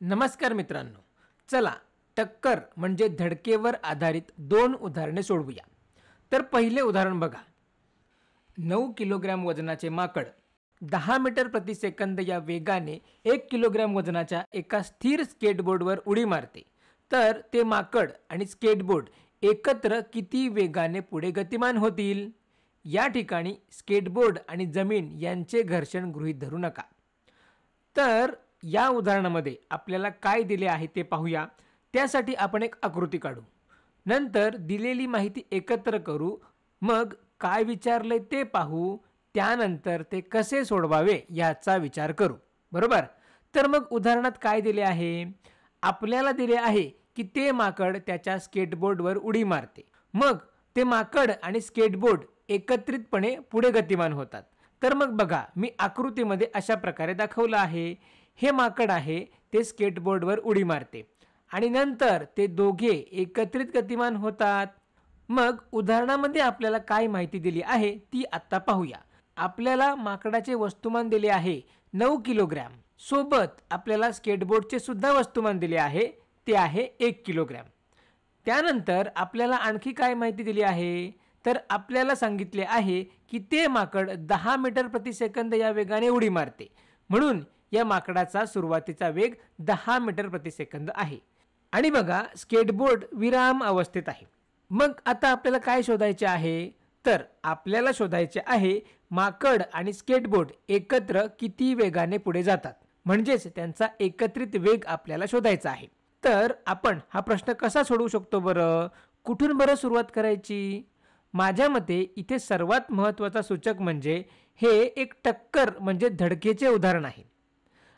नमस्कार मित्रांनो, चला टक्कर म्हणजे धडकेवर आधारित दोन उदाहरणे सोडवूया. तर पहिले उदाहरण बघा. 9 किलोग्रॅम वजनाचे माकड 10 मीटर प्रति सेकंद या वेगाने 1 किलोग्रॅम वजनाच्या एका स्थिर स्केटबोर्डवर उडी मारते. तर ते माकड आणि स्केटबोर्ड एकत्र किती वेगाने पुढे गतिमान होतील? या ठिकाणी स्केटबोर्ड आणि जमीन यांचे घर्षण गृहीत धरू नका. तर या उदाहरणामध्ये आपल्याला काय दिले आहे ते पाहूया. त्यासाठी आपण एक आकृती काढू, नंतर दिलेली माहिती एकत्र करू, मग काय विचारले ते पाहू, त्यानंतर ते कसे सोडवावे याचा विचार करू. बरोबर. तर मग उदाहरणात काय दिले आहे? आपल्याला दिले आहे की ते माकड त्याच्या स्केटबोर्डवर उडी मारते. मग ते माकड आणि स्केटबोर्ड एकत्रितपणे पुढे गतिमान होतात. तर मग बघा, मी आकृतीमध्ये अशा प्रकारे दाखवलं आहे. हे माकड आहे, ते स्केटबोर्डवर उडी मारते आणि नंतर ते दोघे एकत्रित गतिमान होतात. मग उदाहरणामध्ये आपल्याला काय माहिती दिली आहे ती आत्ता पाहूया. आपल्याला माकडाचे वस्तुमान दिले आहे 9 किलोग्रॅम. सोबत आपल्याला स्केटबोर्डचे सुद्धा वस्तुमान दिले आहे, ते आहे 1 किलोग्रॅम. त्यानंतर आपल्याला आणखी काय माहिती दिली आहे? तर आपल्याला सांगितले आहे की ते माकड 10 मीटर प्रति सेकंद या वेगाने उडी मारते. म्हणून या माकडाचा सुरुवातीचा वेग 10 मीटर प्रति सेकंद आहे. आणि बघा, स्केटबोर्ड विराम अवस्थेत आहे. मग आता आपल्याला काय शोधायचे आहे? तर आपल्याला शोधायचे आहे माकड आणि स्केटबोर्ड एकत्र किती वेगाने पुढे जातात, म्हणजेच त्यांचा एकत्रित वेग आपल्याला शोधायचा आहे. तर आपण हा प्रश्न कसा सोडवू शकतो बरं? कुठून बरं सुरुवात करायची? माझ्या मते इथे सर्वात महत्त्वाचा सूचक म्हणजे हे एक टक्कर म्हणजे धडकेचे उदाहरण आहे.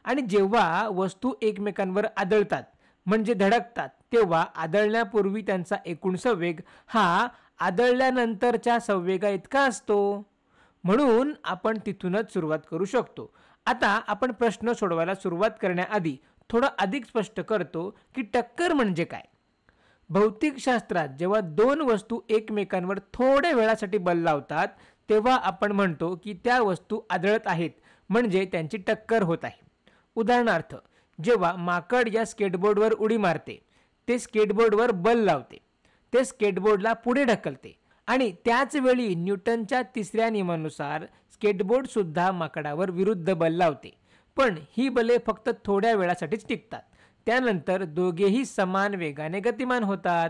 आणि जेव्हा वस्तू एकमेकांवर आदळतात म्हणजे धडकतात, तेव्हा आदळण्यापूर्वी त्यांचा एकूण संवेग हा आदळल्यानंतरच्या संवेगा इतका असतो. म्हणून आपण तिथूनच सुरुवात करू शकतो. आता आपण प्रश्न सोडवायला सुरुवात करण्याआधी थोडं अधिक स्पष्ट करतो की टक्कर म्हणजे काय. भौतिकशास्त्रात जेव्हा दोन वस्तू एकमेकांवर थोड्या वेळासाठी बल लावतात, तेव्हा आपण म्हणतो की त्या वस्तू आदळत आहेत, म्हणजे त्यांची टक्कर होत आहे. उदाहरणार्थ, जेव्हा माकड या स्केटबोर्डवर उडी मारते, ते स्केटबोर्डवर बल लावते, ते स्केटबोर्डला पुढे ढकलते आणि त्याच वेळी न्यूटनच्या तिसऱ्या नियमानुसार स्केटबोर्ड सुद्धा माकडावर विरुद्ध बल लावते. पण ही बले फक्त थोड्या वेळासाठीच टिकतात. त्यानंतर दोघेही समान वेगाने गतिमान होतात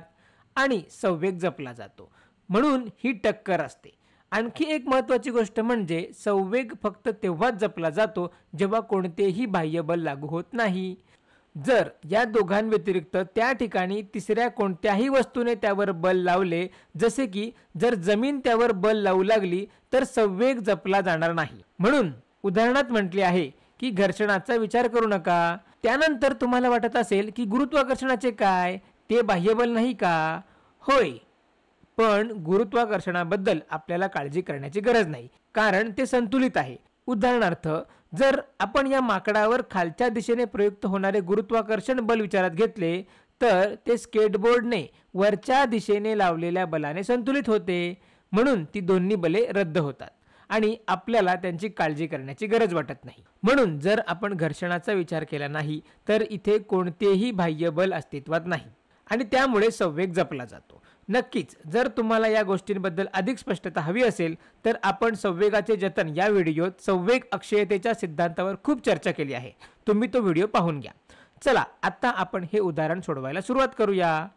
आणि संवेग जपला जातो. म्हणून ही टक्कर असते. आणखी एक महत्त्वाची गोष्ट म्हणजे संवेग फक्त तेव्हाच जपला जातो जेव्हा कोणतेही बाह्य बल लागू होत नाही. जर या दोघांव्यतिरिक्त त्या ठिकाणी तिसऱ्या कोणत्याही वस्तूने त्यावर बल लावले, जसे की जर जमीन त्यावर बल लावू लागली, तर संवेग जपला जाणार नाही. म्हणून उदाहरणात म्हटले आहे की घर्षणाचा विचार करू नका. त्यानंतर तुम्हाला वाटत असेल की गुरुत्वाकर्षणाचे काय? ते बाह्यबल नाही का? होय, पण गुरुत्वाकर्षणाबद्दल आपल्याला काळजी करण्याची गरज नाही, कारण ते संतुलित आहे. उदाहरणार्थ, जर आपण या माकडावर खालच्या दिशेने प्रयुक्त होणारे गुरुत्वाकर्षण बल विचारात घेतले, तर ते स्केटबोर्डने वरच्या दिशेने लावलेल्या बलाने संतुलित होते. म्हणून ती दोन्ही बले रद्द होतात आणि आपल्याला त्यांची काळजी करण्याची गरज वाटत नाही. म्हणून जर आपण घर्षणाचा विचार केला नाही, तर इथे कोणतेही बाह्य बल अस्तित्वात नाही आणि त्यामुळे संवेग जपला जातो. नक्कीच जर तुम्हाला या गोष्टींबद्दल अधिक स्पष्टता हवी असेल, तर आपण संवेगाचे जतन या व्हिडिओत संवेग अक्षयतेच्या सिद्धांतावर खूप चर्चा केली आहे. तुम्ही तो व्हिडिओ पाहून घ्या. चला, आता आपण हे उदाहरण सोडवायला सुरुवात करूया.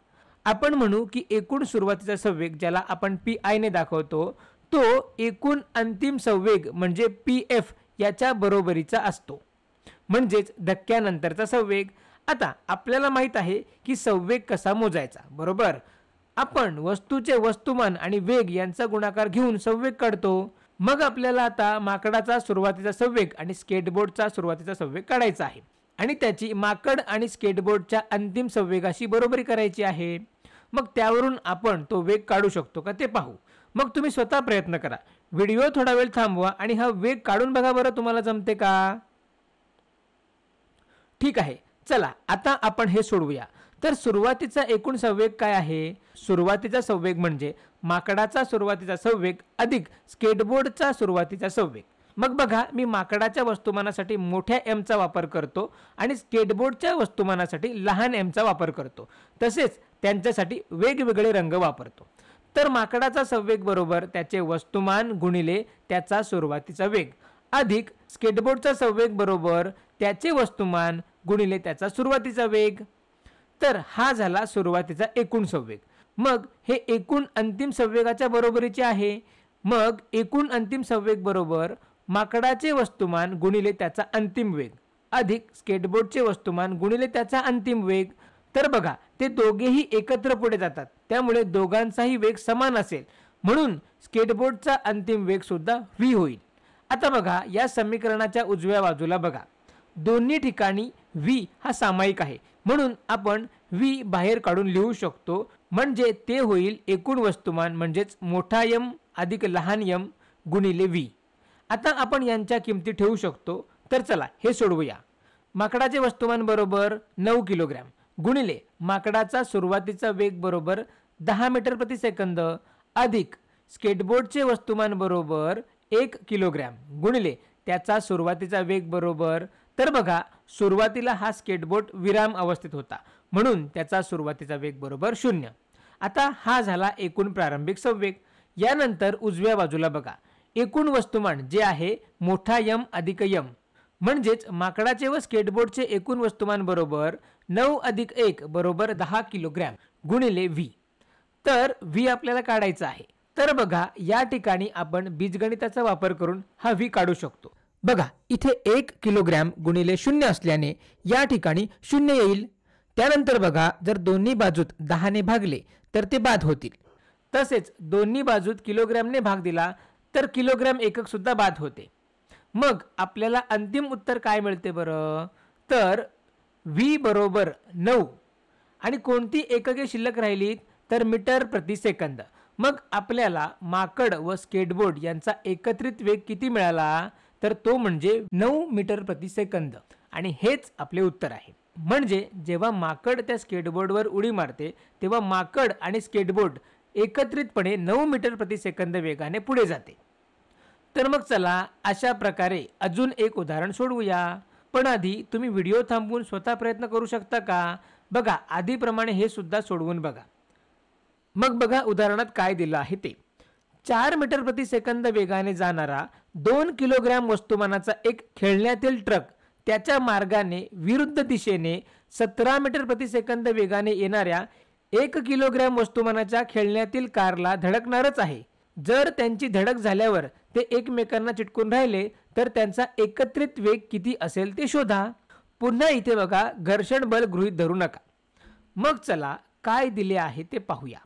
आपण म्हणू की एकूण सुरुवातीचा संवेग, ज्याला आपण PI ने दाखवतो, तो एकूण अंतिम संवेग म्हणजे PF याच्या बरोबरीचा असतो, म्हणजेच धक्क्यानंतरचा संवेग. आता आपल्याला माहित आहे की संवेग कसा मोजायचा, बरोबर? आपण वस्तूचे वस्तुमान आणि वेग यांचा गुणाकार घेऊन संवेग काढतो. मग आपल्याला आता माकडाचा सुरुवातीचा संवेग आणि स्केटबोर्डचा सुरुवातीचा संवेग काढायचा आहे आणि त्याची माकड आणि स्केटबोर्डच्या अंतिम संवेगाशी बरोबरी करायची आहे. मग त्यावरून आपण तो वेग काढू शकतो का ते पाहू. मग तुम्ही स्वतः प्रयत्न करा. व्हिडिओ थोडा वेळ थांबवा आणि हा वेग काढून बघा बरं, तुम्हाला जमते का? ठीक आहे, चला आता आपण हे सोडवूया. तर सुरुवातीचा एकूण संवेग काय आहे? सुरुवातीचा संवेग म्हणजे माकडाचा सुरुवातीचा संवेग अधिक स्केटबोर्डचा सुरुवातीचा संवेग. मग बघा, मी माकडाच्या वस्तुमानासाठी मोठ्या एमचा वापर करतो आणि स्केटबोर्डच्या वस्तुमानासाठी लहान एमचा वापर करतो. तसेच त्यांच्यासाठी वेगवेगळे रंग वापरतो. तर माकडाचा संवेग बरोबर त्याचे वस्तुमान गुणिले त्याचा सुरुवातीचा वेग अधिक स्केटबोर्डचा संवेग बरोबर त्याचे वस्तुमान गुणिले त्याचा सुरुवातीचा वेग. तर हा झाला सुरुवातीचा एकूण संवेग. मग हे एकूण अंतिम संवेगाच्या बरोबरीचे आहे. मग एकूण अंतिम संवेग बरोबर माकडाचे वस्तुमान गुणिले त्याचा अंतिम वेग अधिक स्केटबोर्डचे वस्तुमान गुणिले त्याचा अंतिम वेग. तर बघा, ते दोघेही एकत्र पुढे जातात, त्यामुळे दोघांचाही वेग समान असेल, म्हणून स्केटबोर्डचा अंतिम वेग सुद्धा v होईल. आता बघा, या समीकरणाच्या उजव्या बाजूला बघा, दोन्ही ठिकाणी v हा सामायिक आहे, म्हणून आपण v बाहेर काढून लिहू शकतो. म्हणजे ते होईल एकूण वस्तुमान म्हणजेच मोठा m अधिक लहान m गुणिले v. आता आपण यांच्या किमती ठेवू शकतो. तर चला हे सोडवूया. माकडाचे वस्तुमान बरोबर 9 किलोग्रॅम गुणिले माकडाचा सुरुवातीचा वेग बरोबर 10 मीटर प्रति सेकंद अधिक स्केटबोर्डचे वस्तुमान बरोबर 1 किलोग्रॅम गुणिले त्याचा सुरुवातीचा वेग बरोबर. तर बघा, सुरुवातीला हा स्केटबोर्ड विराम अवस्थेत होता, म्हणून त्याचा सुरुवातीचा वेग बरोबर 0. आता हा झाला एकूण प्रारंभिक संवेग. यानंतर उजव्या बाजूला बघा, एकूण वस्तुमान जे आहे मोठा m अधिक m म्हणजेच माकडाचे व स्केटबोर्डचे एकूण वस्तुमान बरोबर 9 अधिक 1 बरोबर 10 किलोग्रॅम गुणिले v. तर v आपल्याला काढायचा आहे. तर बघा, या ठिकाणी आपण बीजगणिताचा वापर करून हा v काढू शकतो. बघा, इथे 1 किलोग्रॅम गुणिले 0 असल्याने या ठिकाणी 0 येईल. त्यानंतर बघा, जर दोन्ही बाजूत 10 ने भागले तर ते बाद होतील. तसेच दोन्ही बाजूत किलोग्रॅमने भाग दिला तर किलोग्रॅम एकक सुद्धा बाद होते. मग आपल्याला अंतिम उत्तर काय मिळते बरं? तर v बरोबर 9 आणि कोणती एकके शिल्लक राहिलीत तर मीटर प्रति सेकंद. मग आपल्याला माकड व स्केटबोर्ड यांचा एकत्रित वेग किती मिळाला? तर तो म्हणजे 9 मीटर प्रति सेकंद. आणि हेच आपले उत्तर आहे. म्हणजे जेव्हा माकड त्या स्केटबोर्डवर उडी मारते तेव्हा माकड आणि स्केटबोर्ड एकत्रितपणे 9 मीटर प्रति सेकंद वेगाने पुढे जाते. तर मग चला अशा प्रकारे अजून एक उदाहरण सोडवूया. पण आधी तुम्ही व्हिडिओ थांबवून स्वतः प्रयत्न करू शकता का? बघा, आधीप्रमाणे हे सुद्धा सोडवून बघा. मग बघा उदाहरणात काय दिलं आहे ते. 4 मीटर प्रति सेकंद वेगाने जाणारा 2 किलोग्रॅम वस्तुमानाचा एक खेळण्यातील ट्रक त्याच्या मार्गाने विरुद्ध दिशेने 17 मीटर प्रति सेकंद वेगाने येणाऱ्या 1 किलोग्रॅम वस्तुमानाच्या खेळण्यातील कारला धडकणारच आहे. जर त्यांची धडक झाल्यावर ते एकमेकांना चिटकून राहिले तर त्यांचा एकत्रित वेग किती असेल ते शोधा. पुन्हा इथे बघा, घर्षण बल गृहीत धरू नका. मग चला काय दिले आहे ते पाहूया.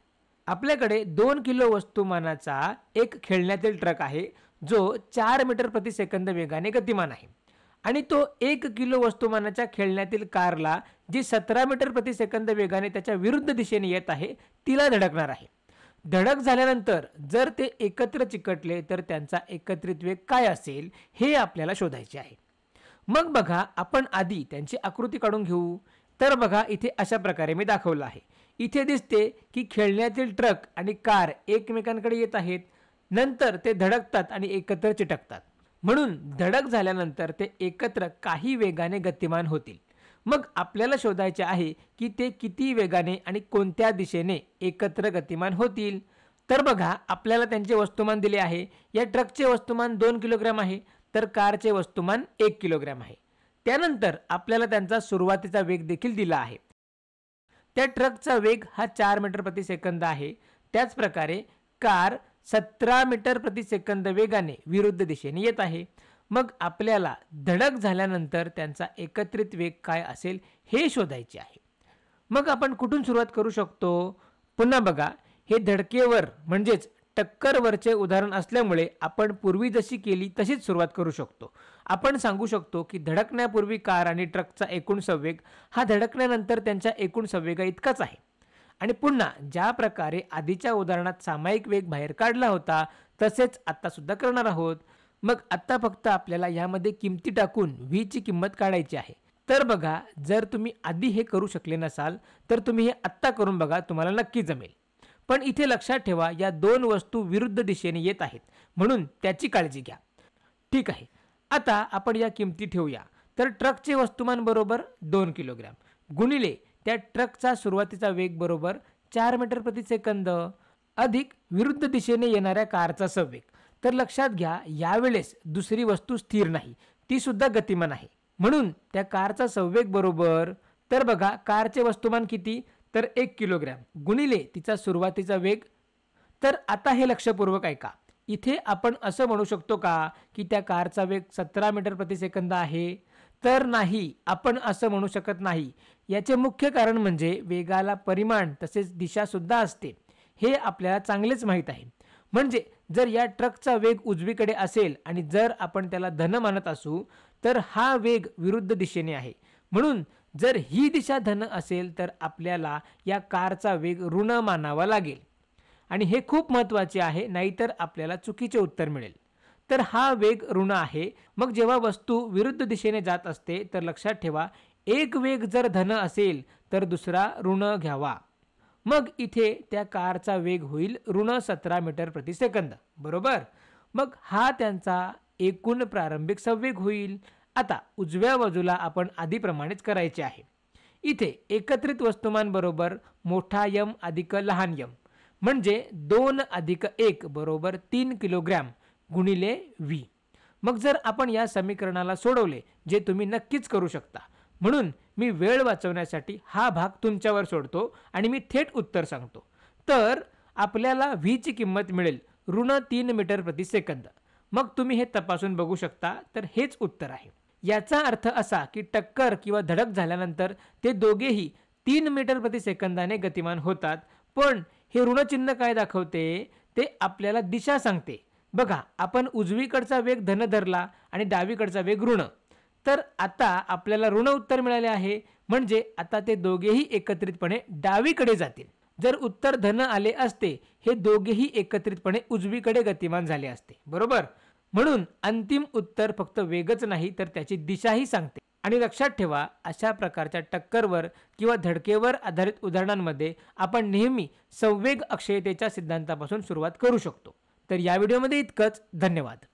आपल्याकडे 2 किलो वस्तुमानाचा एक खेळण्यातील ट्रक आहे जो 4 मीटर प्रति सेकंद वेगाने गतिमान आहे आणि तो 1 किलो वस्तुमानाच्या खेळण्यातील कारला जी 17 मीटर प्रति सेकंद वेगाने त्याच्या विरुद्ध दिशेने येत आहे तिला धडकणार आहे. धडक झाल्यानंतर जर ते एकत्र चिकटले तर त्यांचा एकत्रित वेग काय असेल हे आपल्याला शोधायचे आहे. मग बघा, आपण आधी त्यांची आकृती काढून घेऊ. तर बघा, इथे अशा प्रकारे मी दाखवलं आहे. इथे दिसते की खेळण्यातील ट्रक आणि कार एकमेकांकडे येत आहेत. नंतर ते धडकतात आणि एकत्र चिटकतात. म्हणून धडक झाल्यानंतर ते एकत्र काही वेगाने गतिमान होतील. मग आपल्याला शोधायचे आहे की ते किती वेगाने आणि कोणत्या दिशेने एकत्र गतिमान होतील. तर बघा, आपल्याला त्यांचे वस्तुमान दिले आहे. या ट्रकचे वस्तुमान 2 किलोग्रॅम आहे तर कारचे वस्तुमान 1 किलोग्रॅम आहे. त्यानंतर आपल्याला त्यांचा सुरुवातीचा वेग देखील दिला आहे. त्या ट्रकचा वेग हा 4 मीटर प्रति सेकंद आहे. त्याच प्रकारे कार 17 मीटर प्रति सेकंद वेगाने विरुद्ध दिशेने येत आहे. मग आपल्याला धडक झाल्यानंतर त्यांचा एकत्रित वेग काय असेल हे शोधायचे आहे. मग आपण कुठून सुरुवात करू शकतो? पुन्हा बघा, हे धडकेवर म्हणजेच टक्करवरचे उदाहरण असल्यामुळे आपण पूर्वी जशी केली तशीच सुरुवात करू शकतो. आपण सांगू शकतो की धडकण्यापूर्वी कार आणि ट्रकचा एकूण संवेग हा धडकल्यानंतर त्यांच्या एकूण संवेगा इतकाच आहे. आणि पुन्हा ज्या प्रकारे आधीच्या उदाहरणात सामायिक वेग बाहेर काढला होता तसेच आता सुद्धा करणार आहोत. मग आता फक्त आपल्याला यामध्ये किमती टाकून v ची किंमत काढायची आहे. तर बघा, जर तुम्ही आधी हे करू शकले नसाल तर तुम्ही हे आत्ता करून बघा, तुम्हाला नक्की जमेल. पण इथे लक्षात ठेवा, या दोन वस्तू विरुद्ध दिशेने येत आहेत म्हणून त्याची काळजी घ्या. ठीक आहे, आता आपण या किमती ठेवूया. तर ट्रकचे वस्तुमान बरोबर 2 किलोग्रॅम गुणिले त्या ट्रकचा सुरुवातीचा वेग बरोबर 4 मीटर प्रति सेकंद अधिक विरुद्ध दिशेने येणाऱ्या कारचा संवेग. तर लक्षात घ्या, यावेळेस दुसरी वस्तू स्थिर नाही, ती सुद्धा गतिमान आहे. म्हणून त्या कारचा संवेग बरोबर, तर बघा कारचे वस्तुमान किती, तर 1 किलोग्रॅम गुणिले तिचा सुरुवातीचा वेग. तर आता हे लक्षपूर्वक ऐका, इथे आपण असं म्हणू शकतो का की त्या कारचा वेग 17 मीटर प्रति सेकंद आहे? तर नाही, आपण असं म्हणू शकत नाही. याचे मुख्य कारण म्हणजे वेगाला परिमाण तसेच दिशा सुद्धा असते, हे आपल्याला चांगलेच माहीत आहे. म्हणजे जर या ट्रकचा वेग उजवीकडे असेल आणि जर आपण त्याला धन मानत असू तर हा वेग विरुद्ध दिशेने आहे. म्हणून जर ही दिशा धन असेल तर आपल्याला या कारचा वेग ऋण मानावा लागेल आणि हे खूप महत्त्वाचे आहे, नाहीतर आपल्याला चुकीचे उत्तर मिळेल. तर हा वेग ऋण आहे. मग जेव्हा वस्तू विरुद्ध दिशेने जात असते तर लक्षात ठेवा, एक वेग जर धन असेल तर दुसरा ऋण घ्यावा. मग इथे त्या कारचा वेग होईल ऋण 17 मीटर प्रति सेकंद, बरोबर. मग हा त्यांचा एकूण प्रारंभिक संवेग होईल. आता उजव्या बाजूला आपण आधीप्रमाणेच करायचे आहे. इथे एकत्रित वस्तुमान बरोबर मोठा यम अधिक लहान यम म्हणजे 2 अधिक 1 बरोबर 3 किलोग्रॅम गुणिले व्ही. मग जर आपण या समीकरणाला सोडवले, जे तुम्ही नक्कीच करू शकता, म्हणून मी वेळ वाचवण्यासाठी हा भाग तुमच्यावर सोडतो आणि मी थेट उत्तर सांगतो. तर आपल्याला व्ही ची किंमत मिळेल ऋण 3 मीटर प्रति सेकंद. मग तुम्ही हे तपासून बघू शकता, तर हेच उत्तर आहे. याचा अर्थ असा की टक्कर किंवा धडक झाल्यानंतर ते दोघेही 3 मीटर प्रति सेकंदाने गतिमान होतात. पण हे ऋणचिन्ह काय दाखवते, ते आपल्याला दिशा सांगते. बघा, आपण उजवीकडचा वेग धन धरला आणि डावीकडचा वेग ऋण. तर आता आपल्याला ऋण उत्तर मिळाले आहे, म्हणजे आता ते दोघेही एकत्रितपणे डावीकडे जातील. जर उत्तर धन आले असते, हे दोघेही एकत्रितपणे उजवीकडे गतिमान झाले असते, बरोबर. म्हणून अंतिम उत्तर फक्त वेगच नाही तर त्याची दिशाही सांगते. आणि लक्षात ठेवा, अशा प्रकारच्या टक्करवर किंवा धडकेवर आधारित उदाहरणांमध्ये आपण नेहमी संवेग अक्षयतेच्या सिद्धांतापासून सुरुवात करू शकतो. तर या व्हिडिओमध्ये इतकंच. धन्यवाद.